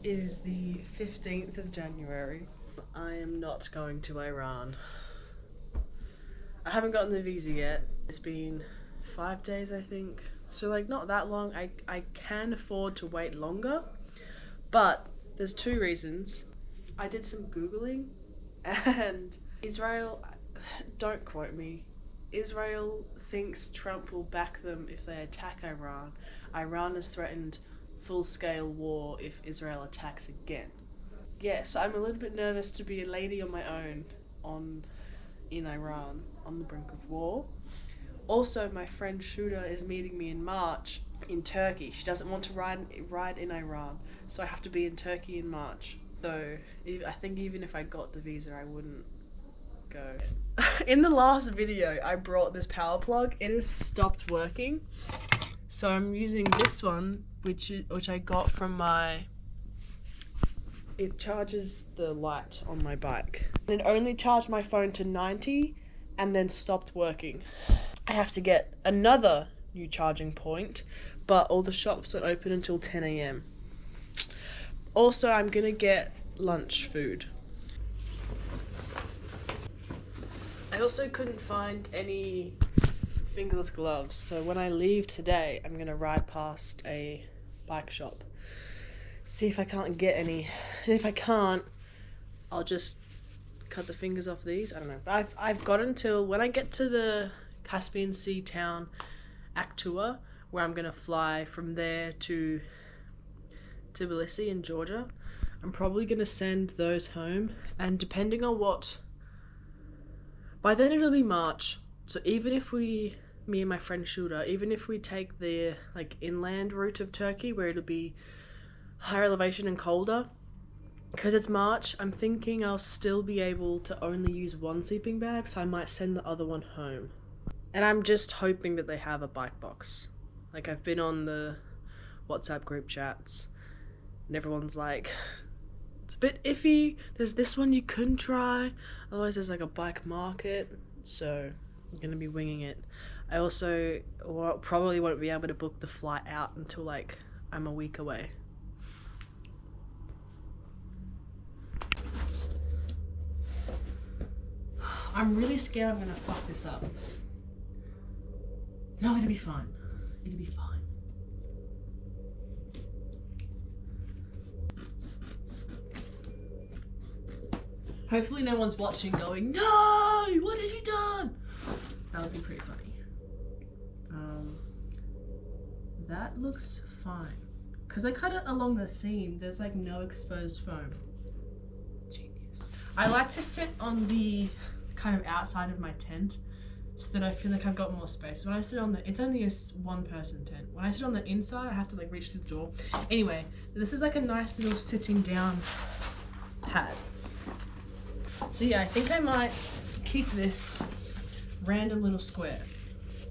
It is the 15th of January. I am not going to Iran. I haven't gotten the visa yet. It's been 5 days, I think. So like not that long. I can afford to wait longer. But there's two reasons. I did some Googling and Israel, don't quote me, Israel thinks Trump will back them if they attack Iran. Iran has threatened full-scale war if Israel attacks again. Yes, I'm a little bit nervous to be a lady on my own in Iran on the brink of war. Also, my friend Shuda is meeting me in March in Turkey. She doesn't want to ride in Iran, so I have to be in Turkey in March. So I think even if I got the visa, I wouldn't go. In the last video, I brought this power plug. It has stopped working, so I'm using this one, which I got from my. It charges the light on my bike. And it only charged my phone to 90 and then stopped working. I have to get another new charging point, but all the shops don't open until 10 AM. Also, I'm gonna get lunch food. I also couldn't find any fingerless gloves, so when I leave today, I'm gonna ride past a bike shop. See if I can't get any. And if I can't, I'll just cut the fingers off these. I don't know. I've got until when I get to the Caspian Sea town Aktua, where I'm gonna fly from there to Tbilisi in Georgia. I'm probably gonna send those home, and depending on what, by then it'll be March. So even if me and my friend Shuda, even if we take the like inland route of Turkey where it'll be higher elevation and colder, because it's March, I'm thinking I'll still be able to only use one sleeping bag, so I might send the other one home. And I'm just hoping that they have a bike box. Like, I've been on the WhatsApp group chats, and everyone's like, it's a bit iffy, there's this one you couldn't try, otherwise there's like a bike market, so I'm gonna be winging it. I also probably won't be able to book the flight out until like I'm a week away. I'm really scared I'm gonna fuck this up. No, it'll be fine. It'll be fine. Hopefully no one's watching going, no, what have you done? That would be pretty funny. That looks fine. Because I cut it along the seam, there's like no exposed foam. Genius. I like to sit on the kind of outside of my tent so that I feel like I've got more space. When I sit on it's only a one person tent. When I sit on the inside, I have to like reach through the door. Anyway, this is like a nice little sitting down pad. So yeah, I think I might keep this random little square.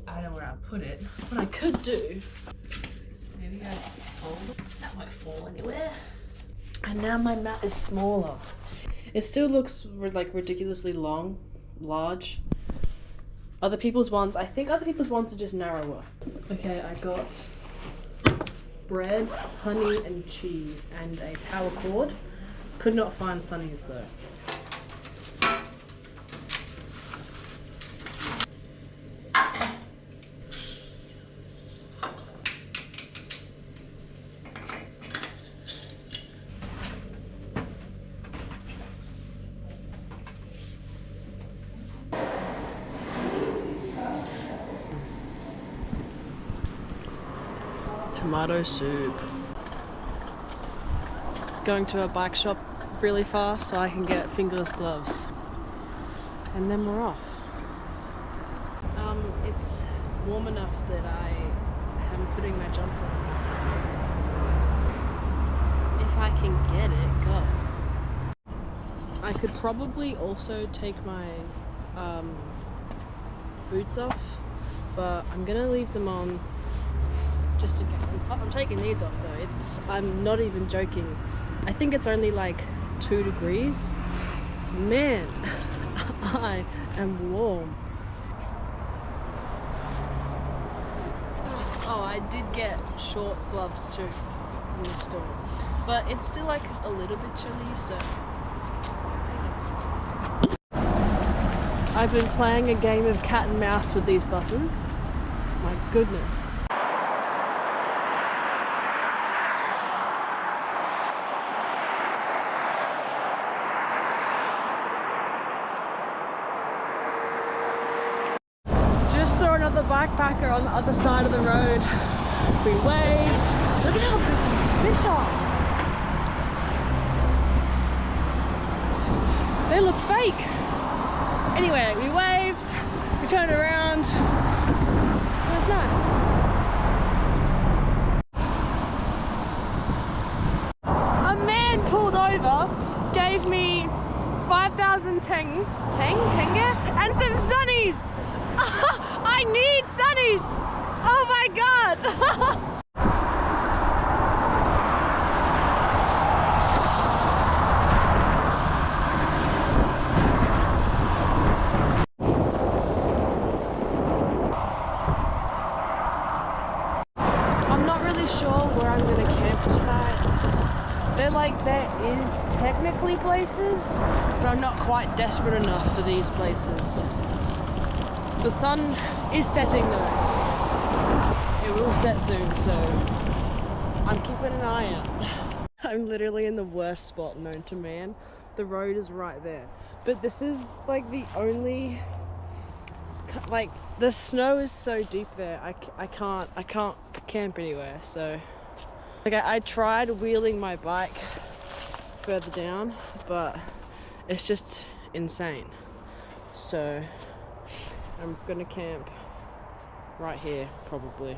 I don't know where I'll put it. What I could do, maybe I fold it. That won't fall anywhere. And now my mat is smaller. It still looks like ridiculously large. Other people's ones, I think other people's ones are just narrower. Okay, I got bread, honey, and cheese, and a power cord. Could not find Sunny's though. Tomato soup. Going to a bike shop really fast so I can get fingerless gloves. And then we're off. It's warm enough that I am putting my jumper on. If I can get it, God. I could probably also take my boots off, but I'm gonna leave them on just to get them. I'm taking these off though. I'm not even joking. I think it's only like 2 degrees. Man, I am warm. Oh, I did get short gloves too in the store. but it's still like a little bit chilly, so. I've been playing a game of cat and mouse with these buses. My goodness. Just saw another bikepacker on the other side of the road. We waved. Look at how big these fish are. They look fake. Anyway, we waved, we turned around. It was nice. A man pulled over, gave me 5,000 tenge and some sunnies. I need sunnies. Oh my god. Where I'm gonna camp tonight. There is technically places, but I'm not quite desperate enough for these places. The sun is setting though. It will set soon, so I'm keeping an eye out. I'm literally in the worst spot known to man. The road is right there, but this is like the only. Like the snow is so deep there. I can't camp anywhere. So like I tried wheeling my bike further down, but it's just insane. So I'm gonna camp right here probably.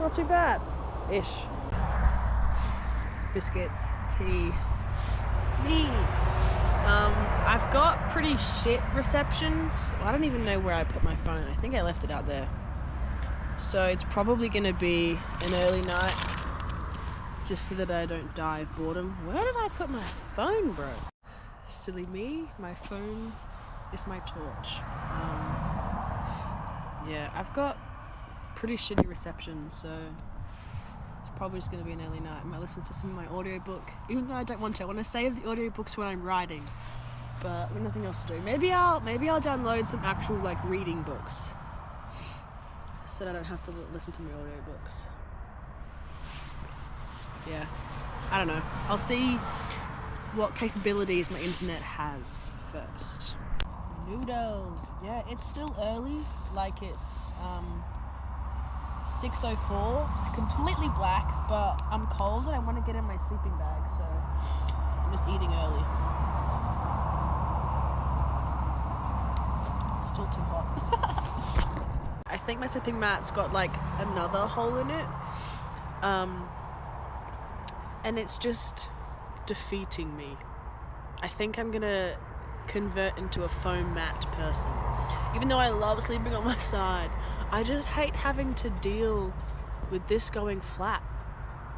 Not too bad, ish. Biscuits, tea, me. I've got pretty shit reception. I don't even know where I put my phone. I think I left it out there. So it's probably gonna be an early night, just so that I don't die of boredom. Where did I put my phone, bro? Silly me, my phone is my torch. Yeah, I've got pretty shitty reception, so it's probably just going to be an early night. I might listen to some of my audiobook, even though I don't want to. I want to save the audiobooks when I'm riding, but with nothing else to do. Maybe I'll download some actual like reading books, so that I don't have to listen to my audiobooks. Yeah, I don't know. I'll see what capabilities my internet has first. Noodles. Yeah, it's still early. Like it's 6:04, completely black, but I'm cold and I want to get in my sleeping bag, so I'm just eating early. Still too hot. I think my sleeping mat's got like another hole in it, and it's just defeating me. I think I'm gonna convert into a foam mat person. Even though I love sleeping on my side, I just hate having to deal with this going flat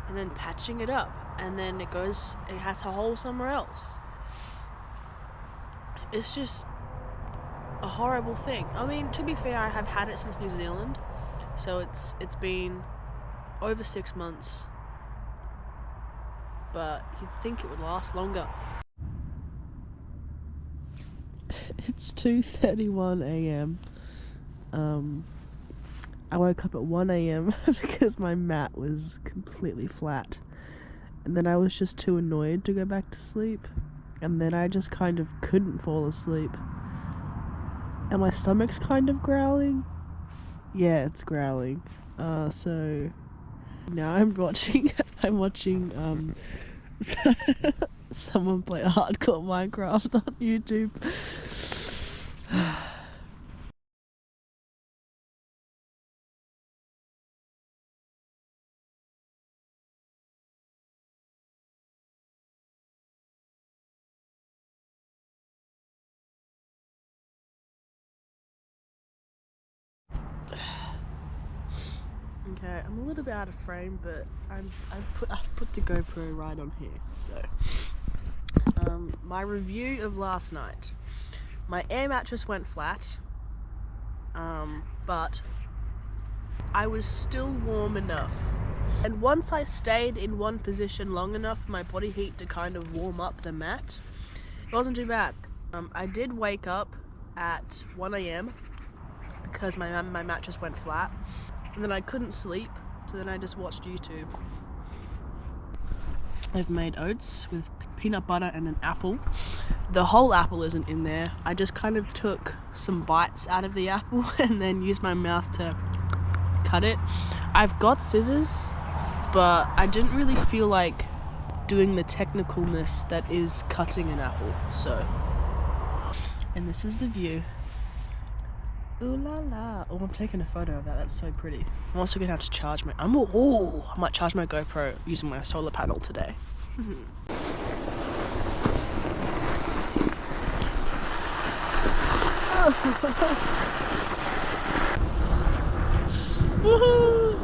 and then patching it up, and then it has a hole somewhere else. It's just a horrible thing. I mean, to be fair, I have had it since New Zealand, so it's been over 6 months, but you'd think it would last longer. It's 2:31 a.m. I woke up at 1 a.m. because my mat was completely flat, and then I was just too annoyed to go back to sleep, and then I just kind of couldn't fall asleep, and my stomach's kind of growling. Yeah, it's growling. So now I'm watching someone play hardcore Minecraft on YouTube. Okay, I'm a little bit out of frame, but I've put the GoPro right on here. So, my review of last night. My air mattress went flat, but I was still warm enough. And once I stayed in one position long enough for my body heat to kind of warm up the mat, it wasn't too bad. I did wake up at 1 AM because my mattress went flat, and then I couldn't sleep, so then I just watched YouTube. I've made oats with peanut butter and an apple. The whole apple isn't in there. I just kind of took some bites out of the apple and then used my mouth to cut it. I've got scissors, but I didn't really feel like doing the technicalness that is cutting an apple, so. And this is the view. Ooh la la. Oh, I'm taking a photo of that. That's so pretty. I'm also gonna have to charge my. I might charge my GoPro using my solar panel today. Woohoo!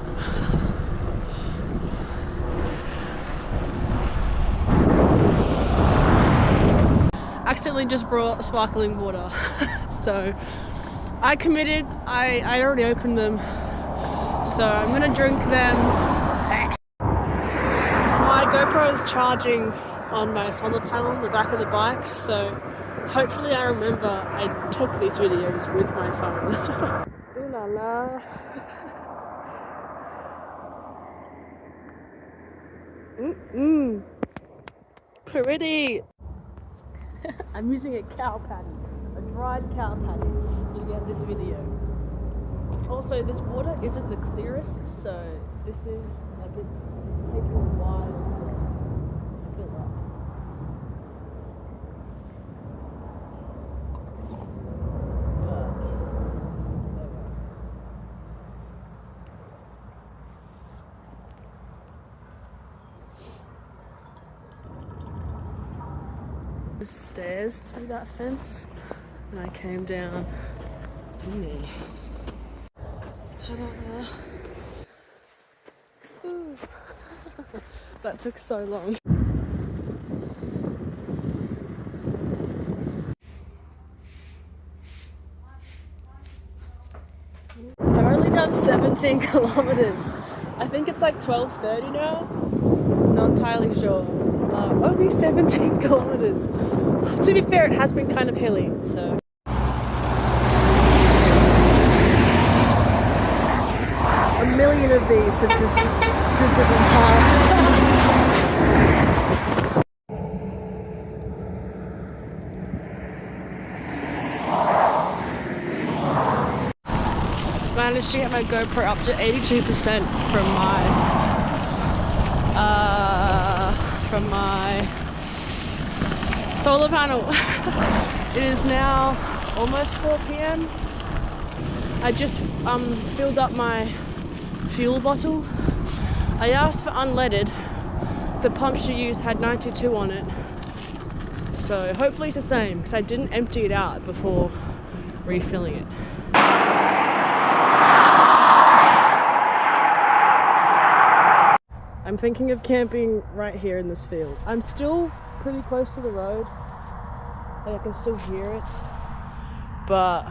Accidentally just brought sparkling water. So I committed. I already opened them, so I'm gonna drink them. My GoPro is charging on my solar panel in the back of the bike, so hopefully I remember I took these videos with my phone. Ooh la la. Pretty. I'm using a cow patty, a dried cow patty, to get this video. Also, this water isn't the clearest, so this is like it's taking a while to fill up. Stairs through that fence, and I came down. Ta-da! That took so long. I've only done 17 kilometers. I think it's like 12:30 now. Not entirely sure. Only 17 kilometers. To be fair, it has been kind of hilly, so. A million of these have just driven past. Managed to get my GoPro up to 82% from my solar panel. It is now almost 4 PM. I just filled up my fuel bottle. I asked for unleaded. The pump she used had 92 on it. So hopefully it's the same, because I didn't empty it out before refilling it. I'm thinking of camping right here in this field. I'm still pretty close to the road. Like I can still hear it. But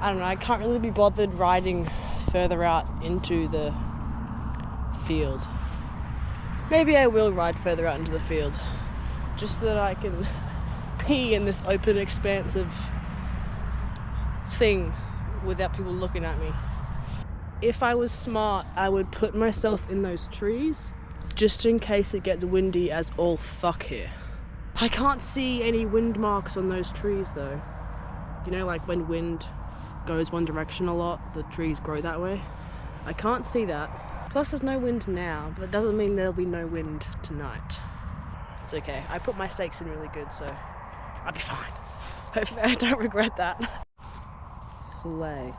I don't know, I can't really be bothered riding further out into the field. Maybe I will ride further out into the field, just so that I can pee in this open expansive thing without people looking at me. If I was smart, I would put myself in those trees just in case it gets windy as all fuck here. I can't see any wind marks on those trees though. You know, like when wind goes one direction a lot, the trees grow that way. I can't see that. Plus there's no wind now, but that doesn't mean there'll be no wind tonight. It's okay. I put my stakes in really good, so I'll be fine. Hopefully I don't regret that. Slay.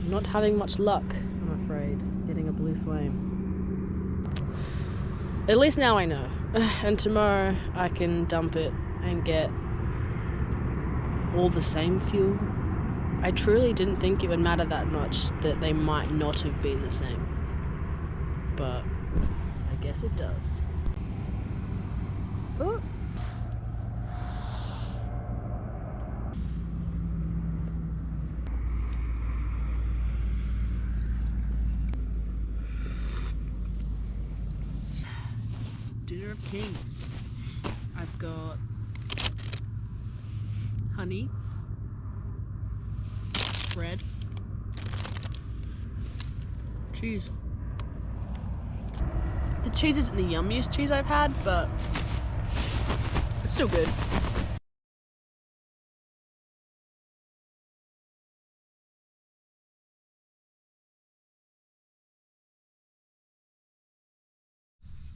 Not having much luck, I'm afraid, getting a blue flame. At least now I know. And tomorrow I can dump it and get all the same fuel. I truly didn't think it would matter that much that they might not have been the same. But I guess it does. Oh. Dinner of Kings. I've got honey, bread, cheese. The cheese isn't the yummiest cheese I've had, but it's still good.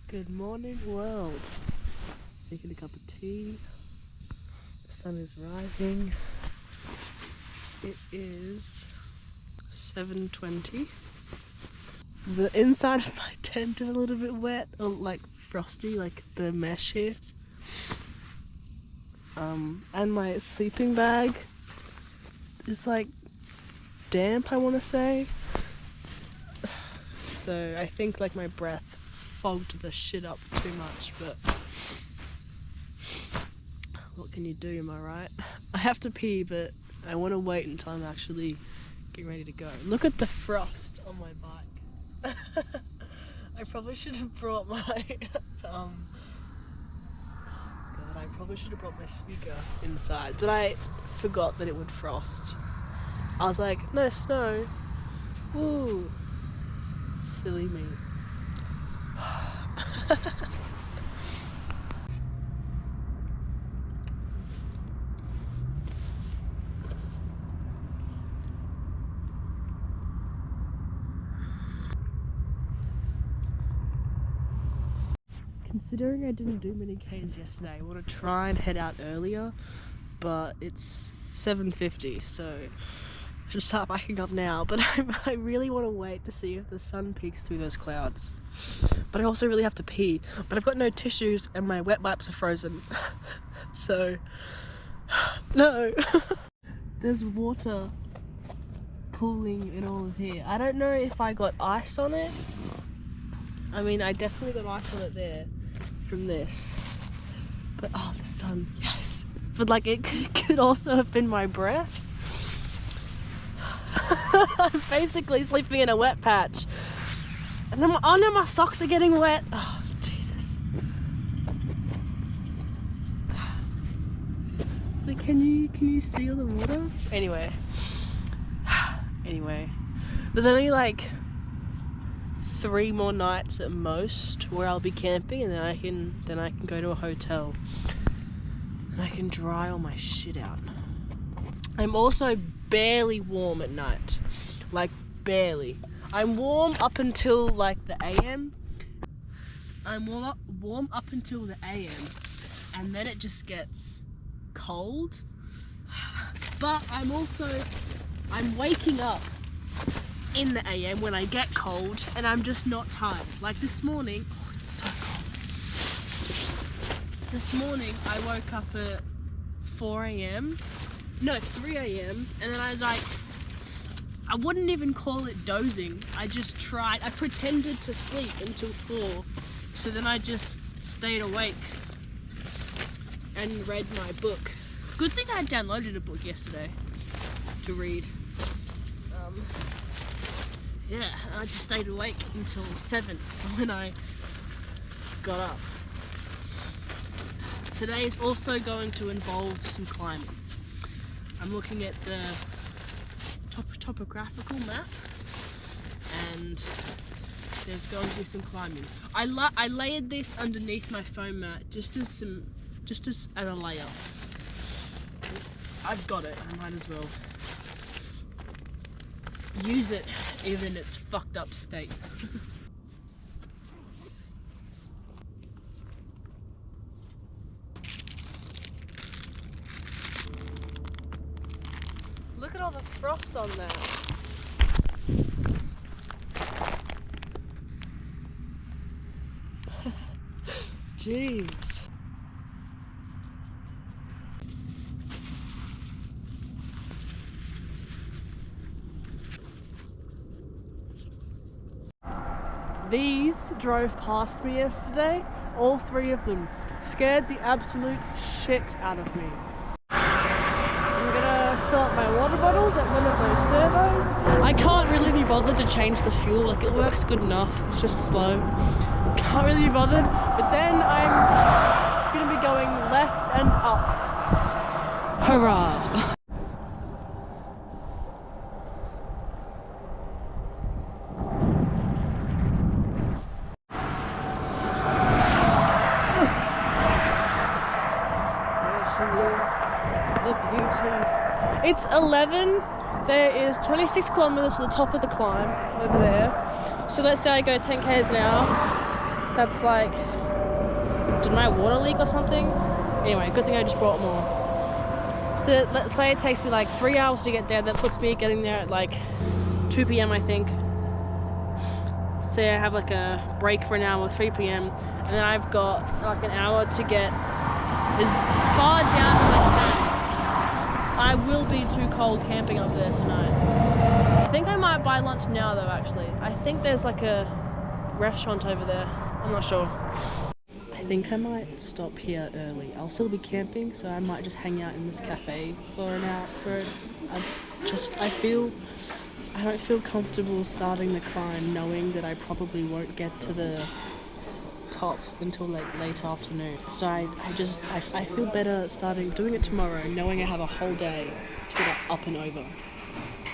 Good morning, world. Making a cup of tea. The sun is rising. It is 7:20. The inside of my tent is a little bit wet, or like frosty, like the mesh here. And my sleeping bag is like damp, I want to say. So I think like my breath fogged the shit up too much, but what can you do, am I right? I have to pee, but I want to wait until I'm actually getting ready to go. Look at the frost on my bike. I probably should have brought my God, I probably should have brought my speaker inside, but I forgot that it would frost. I was like, no snow. Ooh, silly me. Considering I didn't do many Ks yesterday, I want to try and head out earlier, but it's 7:50, so I should start backing up now. But I really want to wait to see if the sun peeks through those clouds. But I also really have to pee, but I've got no tissues and my wet wipes are frozen. So, no. There's water pooling in all of here. I don't know if I got ice on it. I mean, I definitely got ice on it there from this. But oh, the sun, yes. But like, it could also have been my breath. I'm basically sleeping in a wet patch. And then my socks are getting wet. Oh, Jesus. So can you see all the water? Anyway. There's only like 3 more nights at most where I'll be camping, and then I can go to a hotel. And I can dry all my shit out. I'm also barely warm at night. Like, barely. I'm warm up until like the AM. I'm warm up until the AM, and then it just gets cold. But I'm waking up in the AM when I get cold, and I'm just not tired. Like this morning, oh, it's so cold. This morning I woke up at 4 AM. No, 3 AM, and then I wouldn't even call it dozing. I pretended to sleep until 4. So then I just stayed awake and read my book. Good thing I downloaded a book yesterday to read. Yeah, I just stayed awake until 7 when I got up. Today is also going to involve some climbing. I'm looking at the topographical map, and there's going to be some climbing. I layered this underneath my foam mat just as a layer. I've got it. I might as well use it even in its fucked up state. Look at all the frost on there. Jeez. bees drove past me yesterday. All 3 of them scared the absolute shit out of me. I'm gonna fill up my water bottles at one of those servos. I can't really be bothered to change the fuel, like it works good enough, it's just slow. Can't really be bothered, but then I'm gonna be going left and up. Hurrah! The beauty. It's 11. There is 26 kilometers to the top of the climb over there. So let's say I go 10 k's an hour. That's like, did my water leak or something? Anyway, good thing I just brought more. So let's say it takes me like 3 hours to get there. That puts me getting there at like 2 p.m. I think. Say I have like a break for an hour, 3 p.m. and then I've got like an hour to get as far down as I can. I will be too cold camping up there tonight. I think I might buy lunch now though, actually. I think there's like a restaurant over there. I'm not sure. I think I might stop here early. I'll still be camping, so I might just hang out in this cafe for an hour. I don't feel comfortable starting the climb knowing that I probably won't get to the top until like late afternoon. So I feel better doing it tomorrow, knowing I have a whole day to get up and over,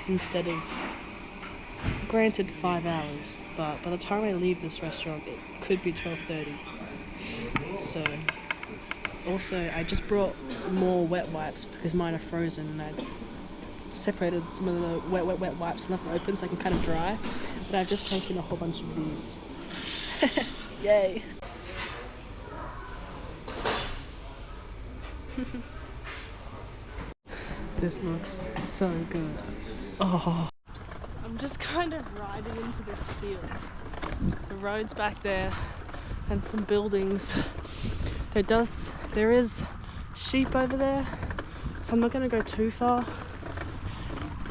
instead of, granted, 5 hours, but by the time I leave this restaurant it could be 12:30. So also I just brought more wet wipes because mine are frozen, and I separated some of the wet wipes and left them open so I can kind of dry, but I've just taken a whole bunch of these. Yay. This looks so good. Oh. I'm just kind of riding into this field. The road's back there and some buildings. There is sheep over there, so I'm not going to go too far.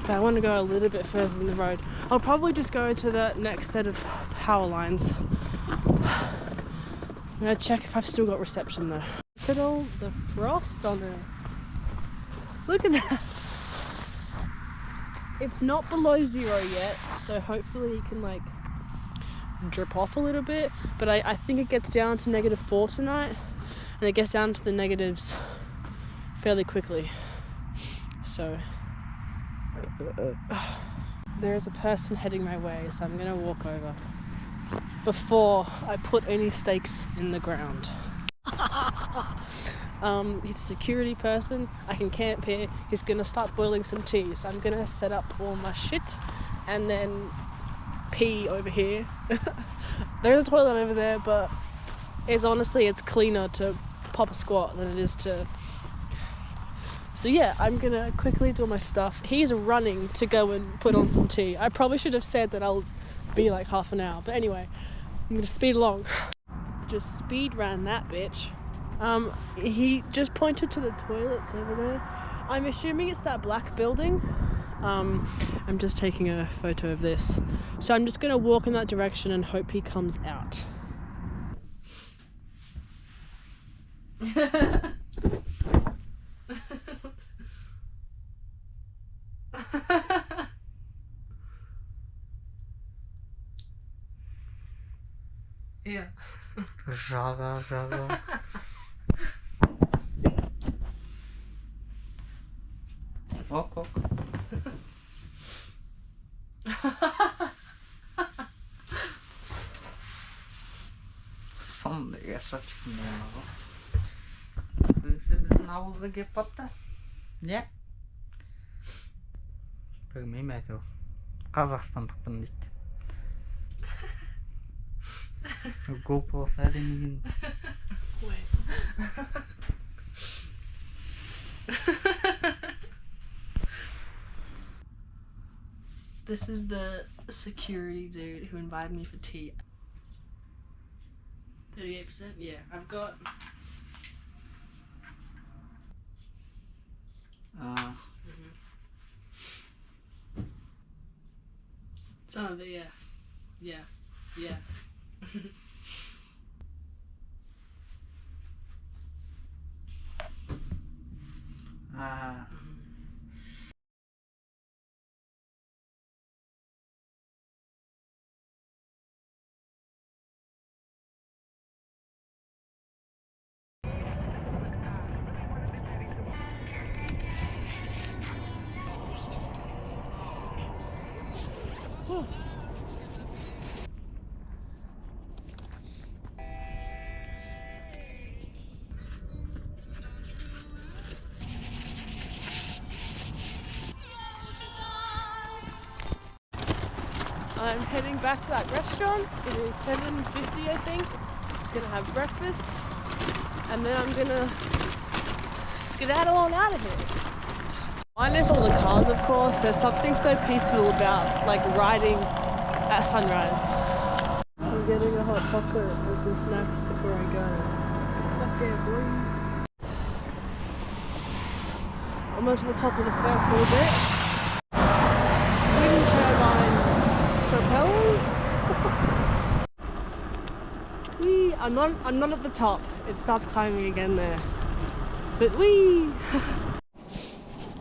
But I want to go a little bit further than the road. I'll probably just go to the next set of power lines. I'm gonna check if I've still got reception though. Look at all the frost on it. Look at that. It's not below 0 yet, so hopefully you can like drip off a little bit. But I think it gets down to -4 tonight, and it gets down to the negatives fairly quickly. So there is a person heading my way, so I'm gonna walk over before I put any stakes in the ground. He's a security person. I can camp here. He's gonna start boiling some tea, so I'm gonna set up all my shit and then pee over here. There's a toilet over there, but it's cleaner to pop a squat than it is to. So yeah, I'm gonna quickly do my stuff. He's running to go and put on some tea. I probably should have said that I'll be like half an hour, but anyway, I'm gonna speed along. Just speed ran that bitch. He just pointed to the toilets over there. I'm assuming it's that black building. I'm just taking a photo of this. So I'm just gonna walk in that direction and hope he comes out. Yeah. Жага. Ок. Сондай ясачек мынау. Біздің ауылға келіп бапты. Не? Білмеймін әйтеуір. Қазақстандықпын дейді. GoPro әдемі. Wait. This is the security dude who invited me for tea. 38%? Yeah, I've got... Some of it, yeah. Yeah. Ah. I'm heading back to that restaurant. It is 7:50, I think. Gonna have breakfast, and then I'm gonna skedaddle on out of here. Minus all the cars, of course. There's something so peaceful about like riding at sunrise. I'm getting a hot chocolate and some snacks before I go. Fuck yeah, boy. Almost to the top of the first little bit. Wind turbine propellers. Whee! I'm not at the top. It starts climbing again there. But whee!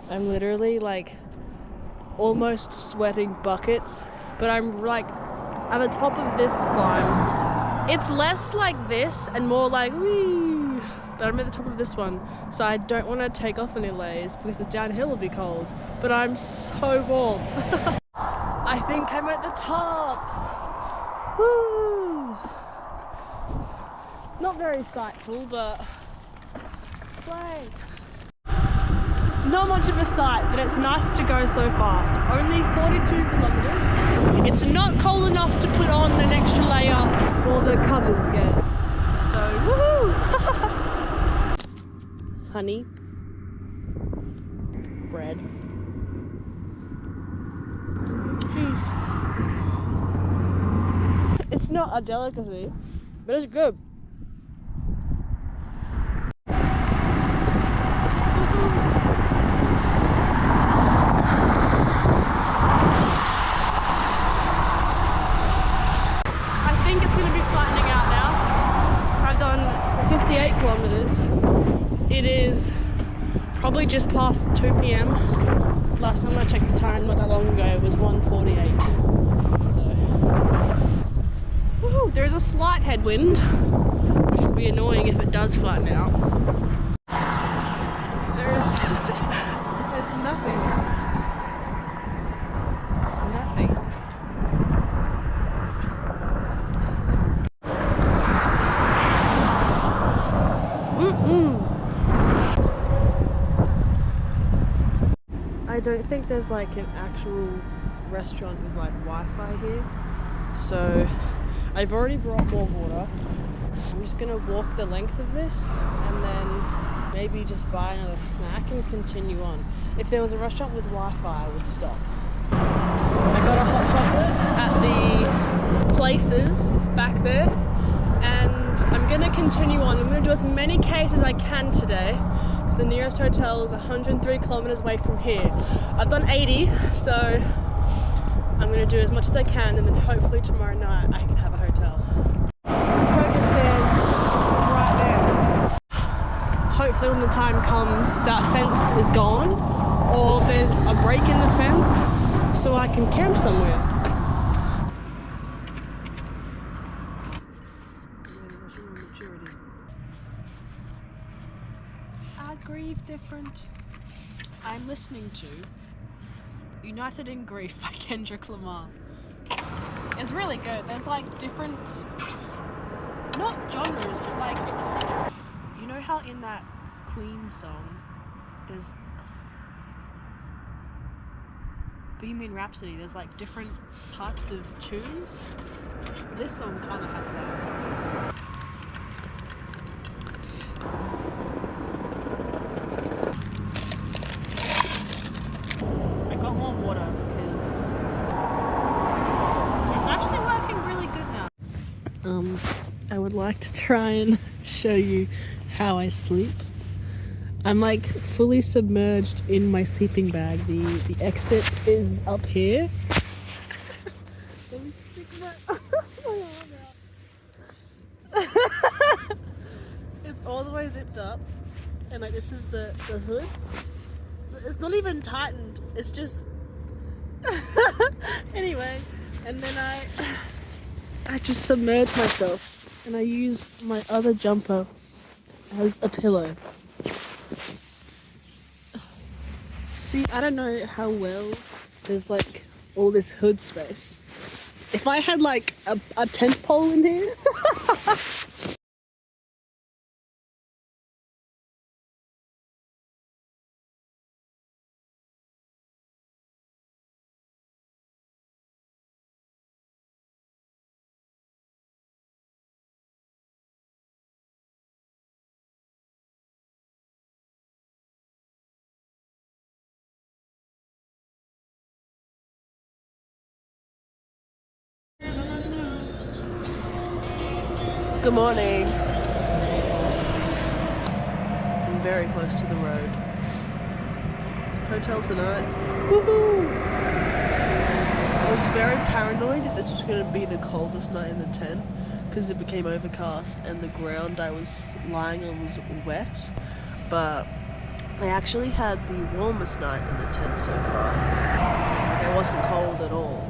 I'm literally like almost sweating buckets, but I'm like at the top of this climb. It's less like this and more like whee! But I'm at the top of this one, so I don't want to take off any layers because the downhill will be cold. But I'm so warm. I think I'm at the top. Woo! Not very sightful, but slay. Not much of a sight, but it's nice to go so fast. Only 42 kilometers. It's not cold enough to put on an extra layer or the covers yet. So, woohoo! Honey. Bread. Cheese. It's not a delicacy, but it's good. It is probably just past 2 p.m. Last time I checked the time, not that long ago, it was 1:48. So, woohoo, there is a slight headwind, which will be annoying if it does flatten out. There's nothing. Nothing. I don't think there's like an actual restaurant with like Wi-Fi here, so I've already brought more water. I'm just gonna walk the length of this and then maybe just buy another snack and continue on. If there was a restaurant with Wi-Fi, I would stop. I got a hot chocolate at the places back there, and I'm gonna continue on. I'm gonna do as many Ks as I can today. The nearest hotel is 103 kilometers away from here. I've done 80, so I'm going to do as much as I can, and then hopefully tomorrow night I can have a hotel. Poker stand right there. Hopefully when the time comes that fence is gone, or there's a break in the fence so I can camp somewhere. I grieve different. I'm listening to United in Grief by Kendrick Lamar. It's really good. There's like different, not genres, but like, you know how in that Queen song there's Bohemian Rhapsody, there's like different types of tunes? This song kind of has that. Got more water because it's actually working really good now. I would like to try and show you how I sleep. I'm like fully submerged in my sleeping bag. The exit is up here. Let me stick my arm out. all the way zipped up, and like this is the hood. It's not even tightened. It's just anyway. And then I just submerged myself, and I used my other jumper as a pillow. See, I don't know how well there's like all this hood space. If I had like a tent pole in here. Good morning. I'm very close to the road. Hotel tonight. Woohoo! I was very paranoid that this was going to be the coldest night in the tent because it became overcast and the ground I was lying on was wet. But I actually had the warmest night in the tent so far. It wasn't cold at all,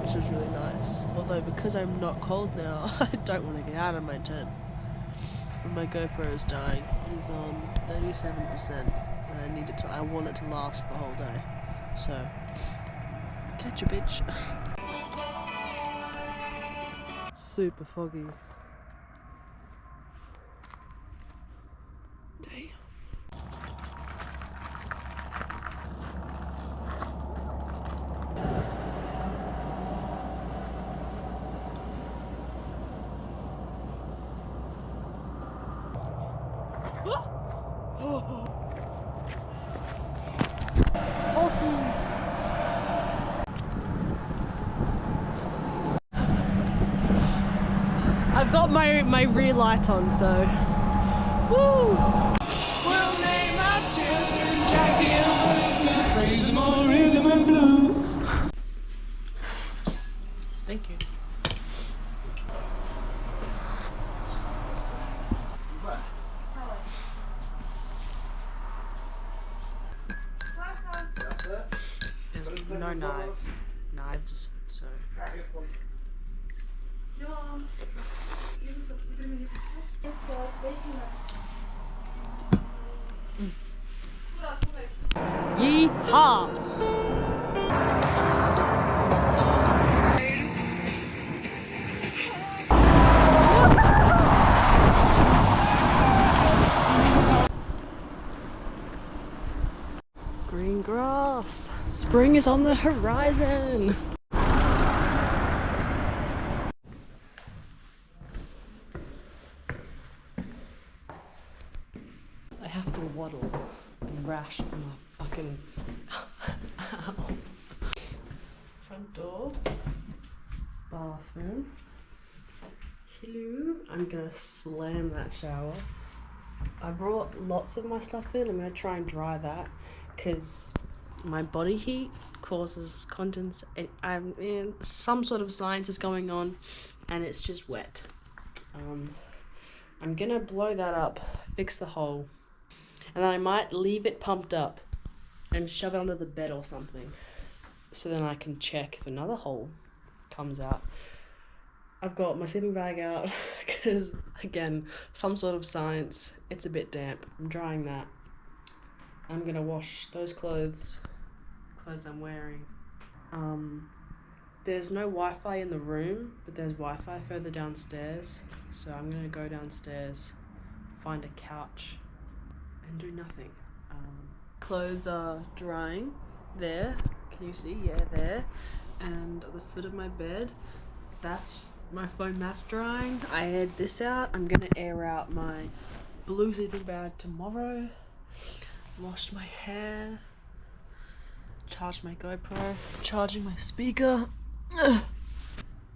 which was really nice. Although because I'm not cold now, I don't want to get out of my tent. And my GoPro is dying. It is on 37%, and I want it to last the whole day. So, catch a bitch. Super foggy. Damn. Horses! I've got my rear light on, so woo! We'll name our children Jackie and Wilson, praise them all rhythm and blues. Thank you. There's no knives, so. Yeehaw! Green grass. Spring is on the horizon. I have to waddle and rash on my fucking ow. Front door. Bathroom. Hello. I'm gonna slam that shower. I brought lots of my stuff in. I'm gonna try and dry that because my body heat causes some sort of science is going on and it's just wet. I'm gonna blow that up, fix the hole, and then I might leave it pumped up and shove it under the bed or something so then I can check if another hole comes out. I've got my sleeping bag out because, again, some sort of science. It's a bit damp. I'm drying that. I'm gonna wash those clothes I'm wearing. There's no Wi-Fi in the room, but there's Wi-Fi further downstairs. So I'm gonna go downstairs, find a couch, and do nothing. Clothes are drying there. Can you see? Yeah, there. And at the foot of my bed, that's my phone that's drying. I aired this out. I'm gonna air out my blue sleeping bag tomorrow. Washed my hair. Charged my GoPro. Charging my speaker.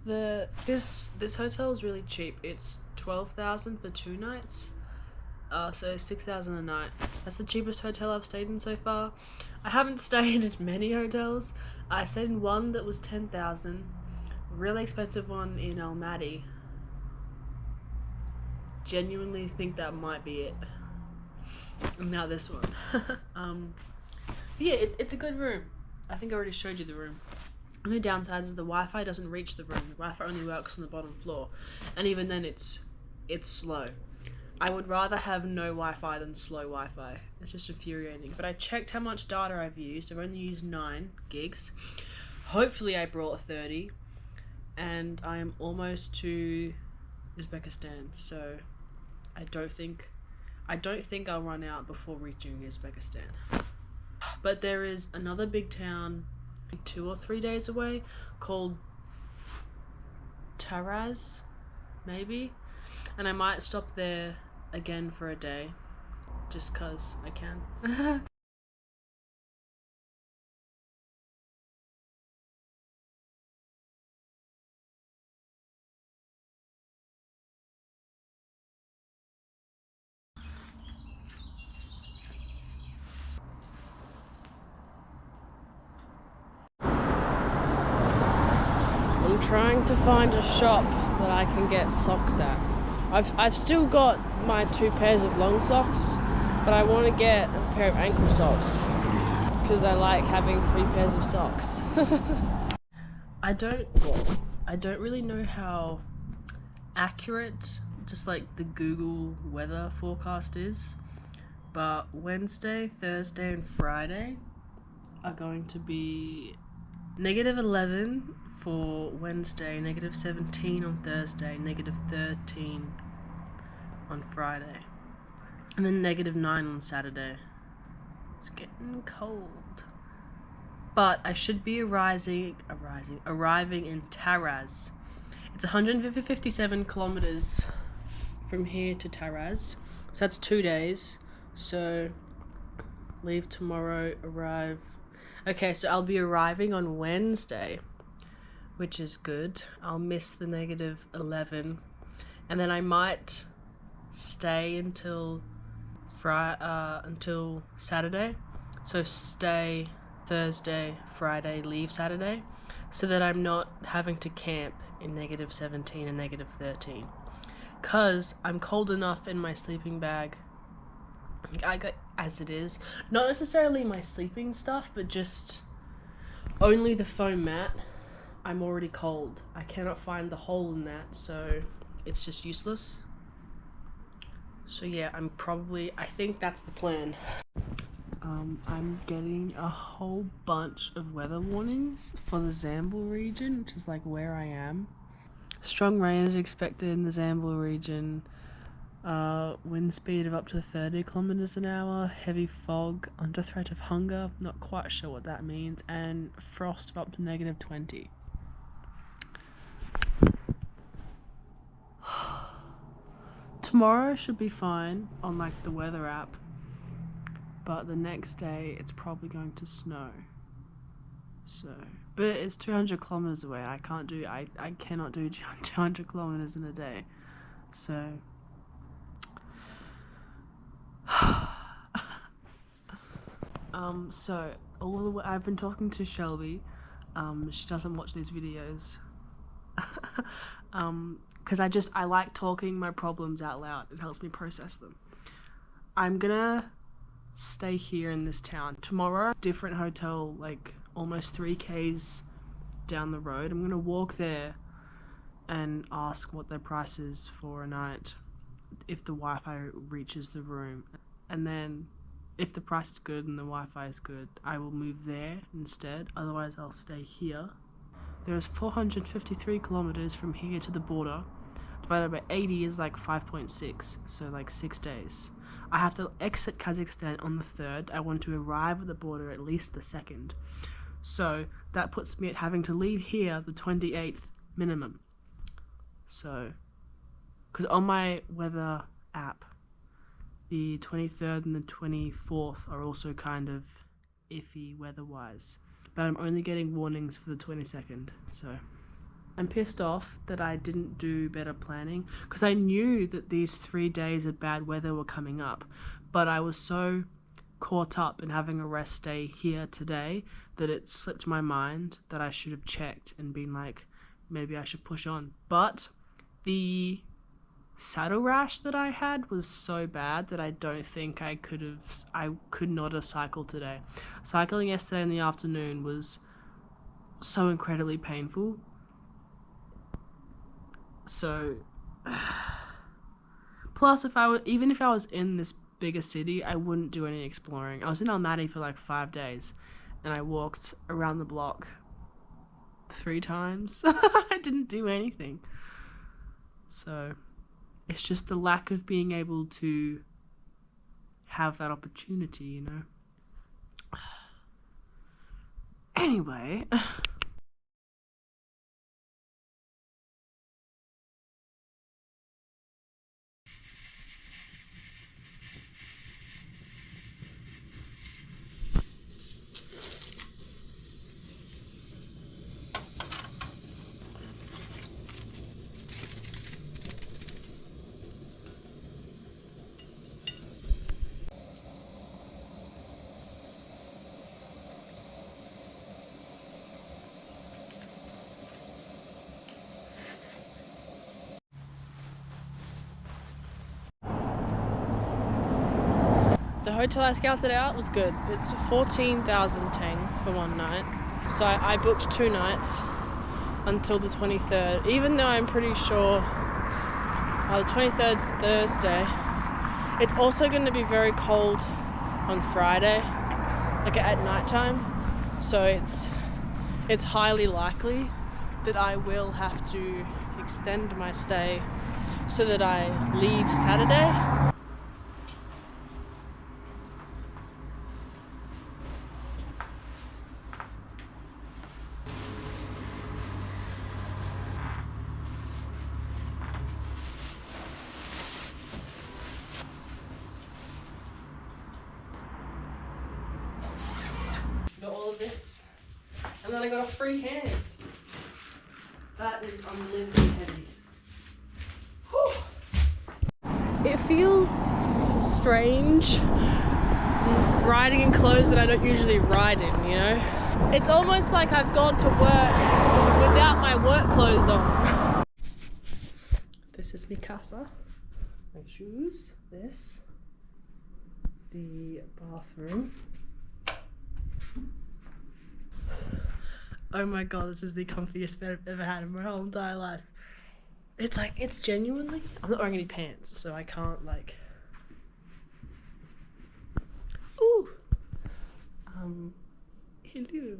This hotel is really cheap. It's $12,000 for 2 nights. So $6,000 a night. That's the cheapest hotel I've stayed in so far. I haven't stayed in many hotels. I stayed in one that was $10,000. Really expensive one in Almaty. genuinely think that might be it. And now this one. Yeah, it's a good room. I think I already showed you the room. The only downside is the Wi-Fi doesn't reach the room. The Wi-Fi only works on the bottom floor, and even then it's slow. I would rather have no Wi-Fi than slow Wi-Fi. It's just infuriating. But I checked how much data I've used. I've only used 9 gigs. Hopefully I brought 30, and I am almost to Uzbekistan. So I don't think I'll run out before reaching Uzbekistan. But there is another big town 2 or 3 days away called Taraz, maybe, and I might stop there again for a day just cause I can. I'm trying to find a shop that I can get socks at. I've still got my 2 pairs of long socks, but I want to get a pair of ankle socks because I like having 3 pairs of socks. I don't really know how accurate just like the Google weather forecast is, but Wednesday, Thursday and Friday are going to be -11 for Wednesday, -17 on Thursday, -13 on Friday, and then -9 on Saturday. It's getting cold. But I should be arriving in Taraz. It's 157 kilometers from here to Taraz. So that's 2 days. So leave tomorrow, arrive. Okay, so I'll be arriving on Wednesday, which is good. I'll miss the -11, and then I might stay until Saturday. So stay Thursday, Friday, leave Saturday, so that I'm not having to camp in -17 and -13. Cause I'm cold enough in my sleeping bag. I got as it is. Not necessarily my sleeping stuff, but just only the foam mat. I'm already cold. I cannot find the hole in that, so it's just useless. So yeah, I think that's the plan. I'm getting a whole bunch of weather warnings for the Zambul region, which is like where I am. Strong rain is expected in the Zambul region. Wind speed of up to 30 kilometers an hour, heavy fog, under threat of hunger, not quite sure what that means, and frost of up to -20. Tomorrow should be fine on like the weather app, but the next day it's probably going to snow. So, but it's 200 kilometers away. I cannot do 200 kilometers in a day. So so I've been talking to Shelby. She doesn't watch these videos. Because I like talking my problems out loud. It helps me process them. I'm gonna stay here in this town. Tomorrow, different hotel, like almost 3 k's down the road. I'm gonna walk there and ask what their price is for a night, if the Wi-Fi reaches the room. And then if the price is good and the Wi-Fi is good, I will move there instead. Otherwise I'll stay here. There's 453 kilometers from here to the border. Divided by 80 is like 5.6, so like 6 days. I have to exit Kazakhstan on the 3rd. I want to arrive at the border at least the 2nd. So that puts me at having to leave here the 28th minimum. So, because on my weather app, the 23rd and the 24th are also kind of iffy weather-wise. But I'm only getting warnings for the 22nd, so I'm pissed off that I didn't do better planning, because I knew that these 3 days of bad weather were coming up, but I was so caught up in having a rest day here today that it slipped my mind that I should have checked and been like, maybe I should push on. But the saddle rash that I had was so bad that I don't think I could not have cycled today. Cycling yesterday in the afternoon was so incredibly painful. So, plus even if I was in this bigger city, I wouldn't do any exploring. I was in Almaty for like 5 days, and I walked around the block 3 times. I didn't do anything. So, it's just the lack of being able to have that opportunity, you know. Anyway. The hotel I scouted out was good. It's 14,000 teng for one night. So I booked 2 nights until the 23rd, even though I'm pretty sure the 23rd's Thursday. It's also going to be very cold on Friday, like at night time. So it's highly likely that I will have to extend my stay so that I leave Saturday. Got all of this, and then I got a free hand. That is unbelievably heavy. Whew. It feels strange riding in clothes that I don't usually ride in, you know? It's almost like I've gone to work without my work clothes on. This is my casa, my shoes, this, the bathroom. Oh my god, this is the comfiest bed I've ever had in my whole entire life. It's like, it's genuinely, I'm not wearing any pants, so I can't like, ooh, hello.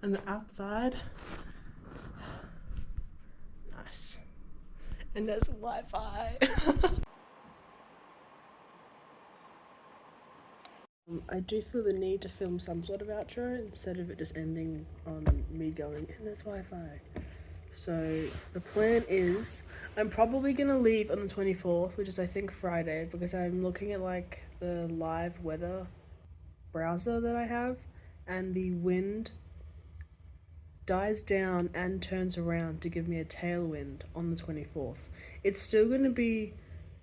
And the outside, nice. And there's Wi-Fi. I do feel the need to film some sort of outro instead of it just ending on me going, and there's Wi-Fi. So the plan is, I'm probably gonna leave on the 24th, which is I think Friday, because I'm looking at like the live weather browser that I have, and the wind dies down and turns around to give me a tailwind on the 24th. It's still gonna be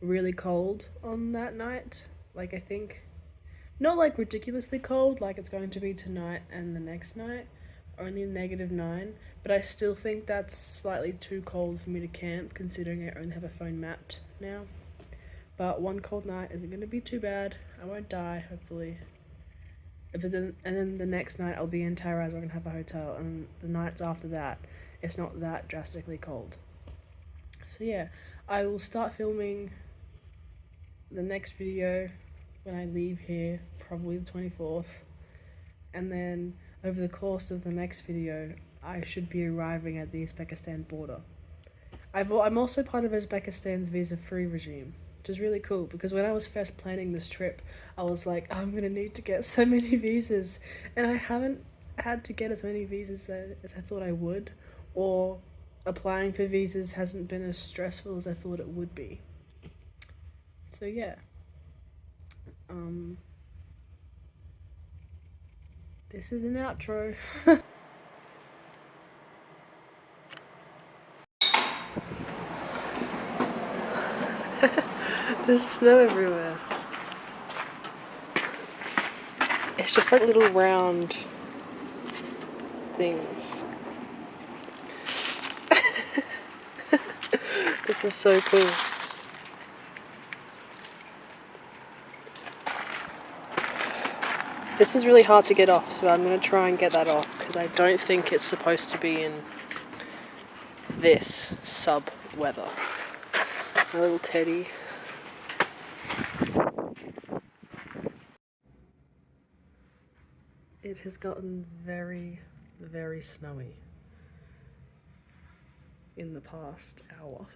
really cold on that night, like I think, not like ridiculously cold like it's going to be tonight and the next night, only -9, but I still think that's slightly too cold for me to camp considering I only have a phone mapped now. But one cold night isn't going to be too bad. I won't die, hopefully. But then the next night I'll be in Taraz, we're going to have a hotel, and the nights after that it's not that drastically cold. So yeah, I will start filming the next video when I leave here, probably the 24th, and then over the course of the next video I should be arriving at the Uzbekistan border. I'm also part of Uzbekistan's visa-free regime, which is really cool, because when I was first planning this trip I was like, I'm gonna need to get so many visas, and I haven't had to get as many visas as I thought I would, or applying for visas hasn't been as stressful as I thought it would be. So yeah. This is an outro. There's snow everywhere. It's just like little round things. This is so cool. This is really hard to get off, so I'm going to try and get that off because I don't think it's supposed to be in this sub weather. My little teddy. It has gotten very, very snowy in the past hour.